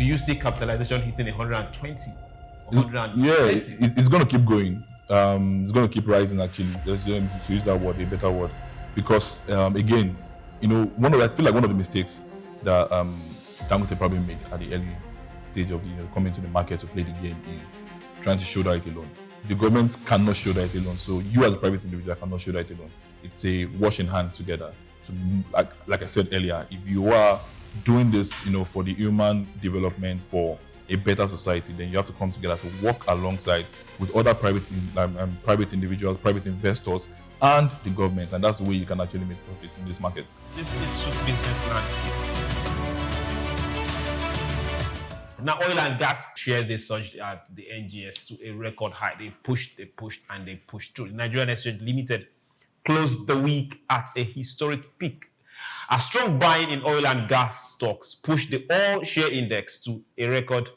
Do you see capitalization hitting 120? It's going to keep going. It's going to keep rising. Actually, let me use that word, a better word, because again, I feel like one of the mistakes that Dangote probably made at the early stage of coming to the market to play the game is trying to shoulder it alone. The government cannot shoulder it alone. So you as a private individual cannot shoulder it alone. It's a wash in hand together. So like I said earlier, if you are doing this, for the human development, for a better society, then you have to come together to work alongside with other private individuals, private investors, and the government. And that's the way you can actually make profits in this market. This is Souq business landscape. Now, oil and gas shares, they surged at the NGX to a record high. They pushed, and they pushed through. The Nigerian Exchange Limited closed the week at a historic peak. A strong buying in oil and gas stocks pushed the all share index to a record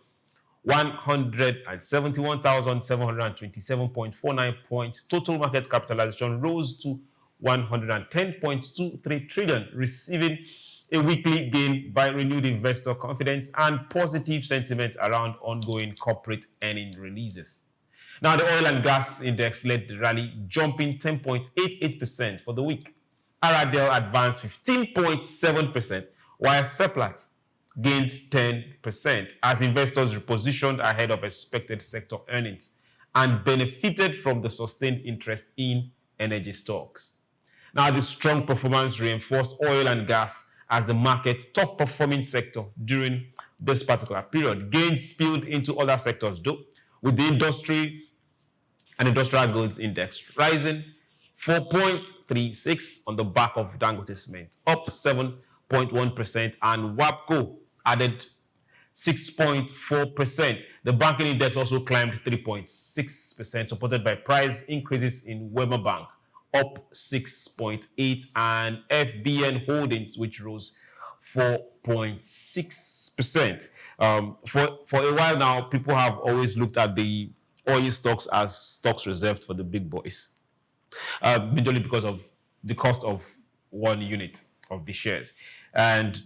171,727.49 points. Total market capitalization rose to 110.23 trillion, receiving a weekly gain by renewed investor confidence and positive sentiment around ongoing corporate earning releases. Now, the oil and gas index led the rally, jumping 10.88% for the week. Aradel advanced 15.7%, while Seplat gained 10% as investors repositioned ahead of expected sector earnings and benefited from the sustained interest in energy stocks. Now, the strong performance reinforced oil and gas as the market's top performing sector during this particular period. Gains spilled into other sectors though, with the industry and industrial goods index rising 4.36 on the back of Dangote Cement, up 7.1%, and WAPCO added 6.4%. The banking index also climbed 3.6%, supported by price increases in Weber Bank, up 6.8%, and FBN Holdings, which rose 4.6%. For a while now, people have always looked at the oil stocks as stocks reserved for the big boys, majorly because of the cost of one unit of the shares. And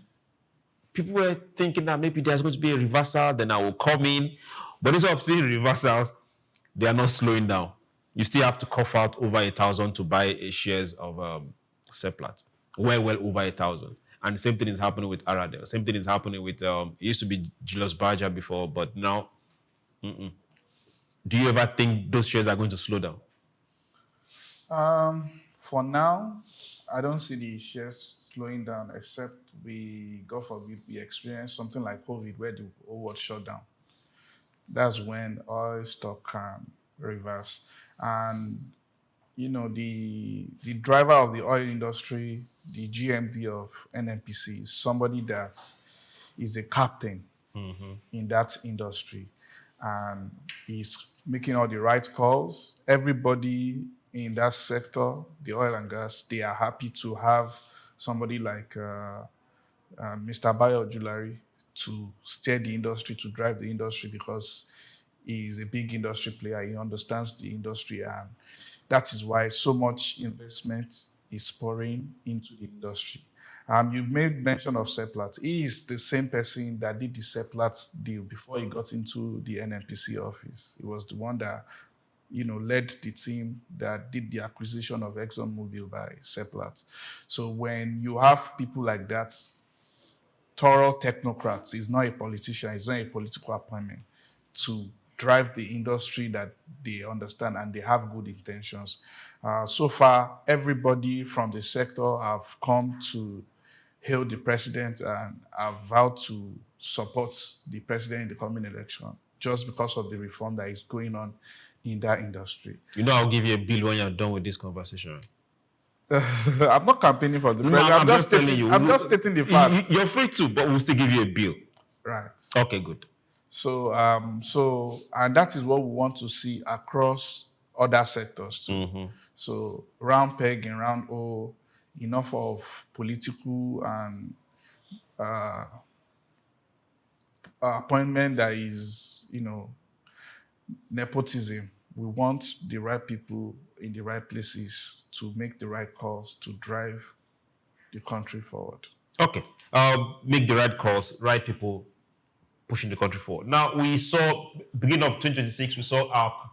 people were thinking that maybe there's going to be a reversal, then I will come in. But instead of seeing reversals, they are not slowing down. You still have to cough out over 1,000 to buy shares of Seplat. Well over 1,000. And the same thing is happening with Aradel. Same thing is happening with, it used to be Julius Berger before, but now, Do you ever think those shares are going to slow down? For now, I don't see the shares slowing down, except God forbid, we experience something like COVID where the whole world shut down. That's when oil stock can reverse. And, the driver of the oil industry, the GMD of NNPC, is somebody that is a captain in that industry. And he's making all the right calls. Everybody in that sector, the oil and gas, they are happy to have somebody like Mr. Bayo Julari to steer the industry, to drive the industry, because he's a big industry player. He understands the industry, and that is why so much investment is pouring into the industry. You made mention of Seplat. He is the same person that did the Seplat deal before he got into the NNPC office. He was the one that, led the team that did the acquisition of ExxonMobil by Seplat. So when you have people like that, thorough technocrats, he's not a politician, he's not a political appointment, to drive the industry that they understand and they have good intentions. So far, everybody from the sector have come to hail the president and have vowed to support the president in the coming election, just because of the reform that is going on in that industry. I'll give you a bill when you're done with this conversation. I'm not campaigning for the president. I'm just telling you. I'm just stating the fact. You're free to, but we'll still give you a bill. Right. Okay, good. So, and that is what we want to see across other sectors too. So, round peg and round hole, enough of political and appointment that is, nepotism. We want the right people in the right places to make the right calls to drive the country forward. Okay. Make the right calls, right people pushing the country forward. Now, we saw, beginning of 2026, we saw our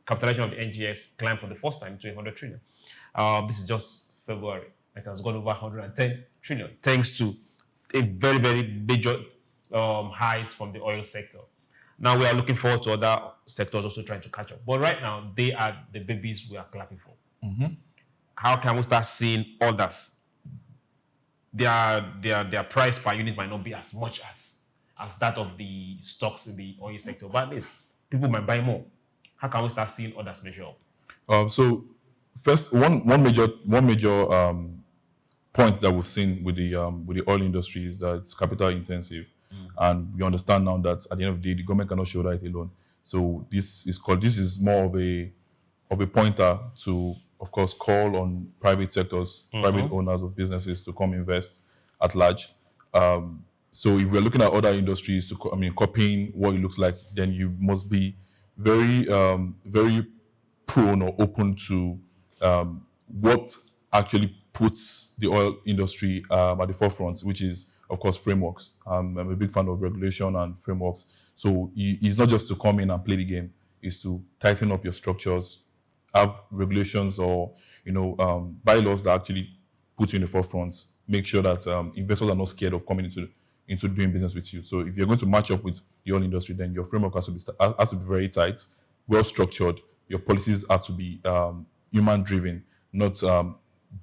capitalization of the NGX climb for the first time to 100 trillion. This is just February. It has gone over 110 trillion, thanks to a very, very major highs from the oil sector. Now we are looking forward to other sectors also trying to catch up. But right now, they are the babies we are clapping for. How can we start seeing others? Their price per unit might not be as much as that of the stocks in the oil sector, but at least people might buy more. How can we start seeing others measure up? So first, one major point that we've seen with the oil industry is that it's capital intensive, and we understand now that at the end of the day, the government cannot shoulder it alone. So this is more of a pointer to, of course, call on private sectors, private owners of businesses to come invest at large. So if we're looking at other industries, copying what it looks like, then you must be very, very prone or open to what actually puts the oil industry at the forefront, which is, of course, frameworks. I'm a big fan of regulation and frameworks. So it's not just to come in and play the game; it's to tighten up your structures, have regulations or bylaws that actually put you in the forefront. Make sure that investors are not scared of coming into doing business with you. So if you're going to match up with the oil industry, then your framework has to be very tight, well structured. Your policies have to be human driven, not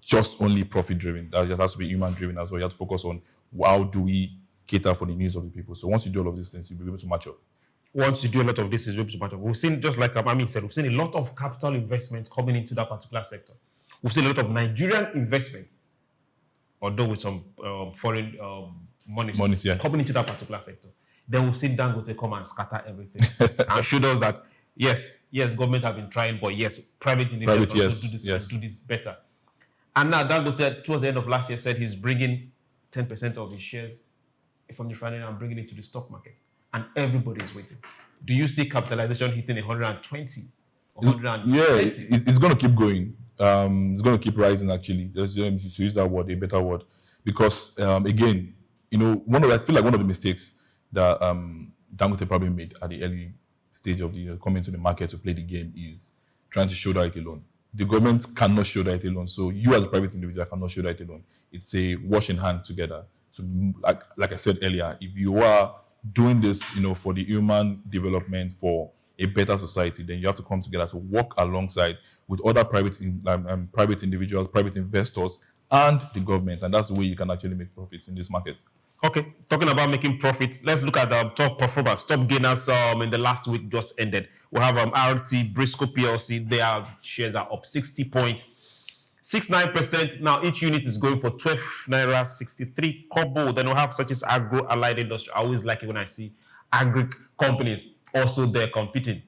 just only profit driven. That has to be human driven as well. You have to focus on how do we cater for the needs of the people. So once you do all of these things, you'll be able to match up. Once you do a lot of this, you'll be able to match up. We've seen, just like Amami said, we've seen a lot of capital investment coming into that particular sector. We've seen a lot of Nigerian investment, although with some foreign monies coming into that particular sector. Then we've seen Dangote come and scatter everything and showed us that yes, government have been trying, but yes, private individuals also do this better. And now Dangote, towards the end of last year, said he's bringing 10% of his shares from the refinery and bringing it to the stock market. And everybody is waiting. Do you see capitalization hitting 120? 130? Yeah, it's going to keep going. It's going to keep rising, actually. To use that word, a better word. Because, again, I feel like one of the mistakes that Dangote probably made at the early stage of the coming to the market to play the game is trying to shoulder it alone. The government cannot shoulder it alone. So you as a private individual cannot shoulder it alone. It's a wash in hand together. So like I said earlier, if you are doing this, for the human development, for a better society, then you have to come together to work alongside with other private individuals, private investors, and the government. And that's the way you can actually make profits in this market. Okay, talking about making profits, let's look at the top performers, top gainers in the last week just ended. We have RT, Briscoe PLC, their shares are up 60.69%. Now each unit is going for 12 naira 63 kobo. Then we have such as agro allied industry. I always like it when I see agri companies also there competing.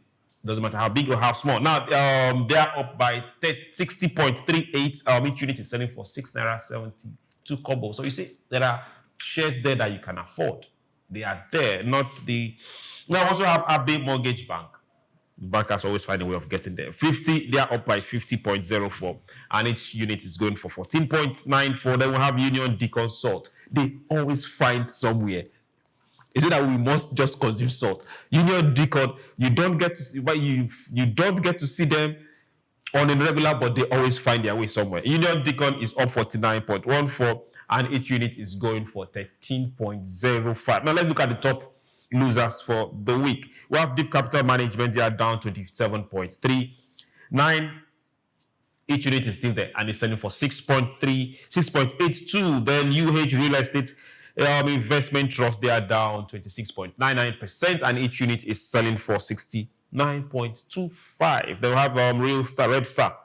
Doesn't matter how big or how small. Now they are up by 60.38. Each unit is selling for 6 naira 72 kobo. So you see there are shares there that you can afford. They are there, not the. Now also have Abe Mortgage Bank. The bankers always find a way of getting there. 50, they are up by 50.04, and each unit is going for 14.94. Then we have Union Deacon Salt. They always find somewhere. Is it that we must just consume salt? Union Deacon, you don't get to see, but you don't get to see them on a regular, but they always find their way somewhere. Union Deacon is up 49.14. And each unit is going for 13.05. Now let's look at the top losers for the week. We have Deep Capital Management, they are down 27.39. Each unit is still there and it's selling for 6.82. Then UH Real Estate Investment Trust, they are down 26.99%, and each unit is selling for 69.25. Then we have Real Star, Red Star.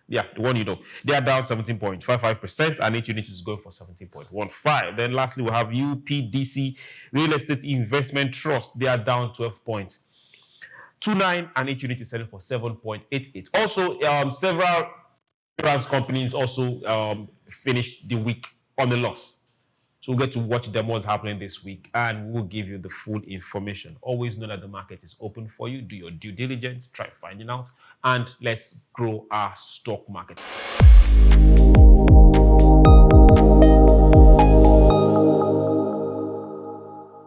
Yeah, the one They are down 17.55%, and each unit is going for 17.15. Then lastly, we have UPDC Real Estate Investment Trust. They are down 12.29, and each unit is selling for 7.88. Also, several insurance companies also finished the week on the loss. So we'll get to watch them what's happening this week, and we'll give you the full information. Always know that the market is open for you. Do your due diligence, try finding out, and let's grow our stock market.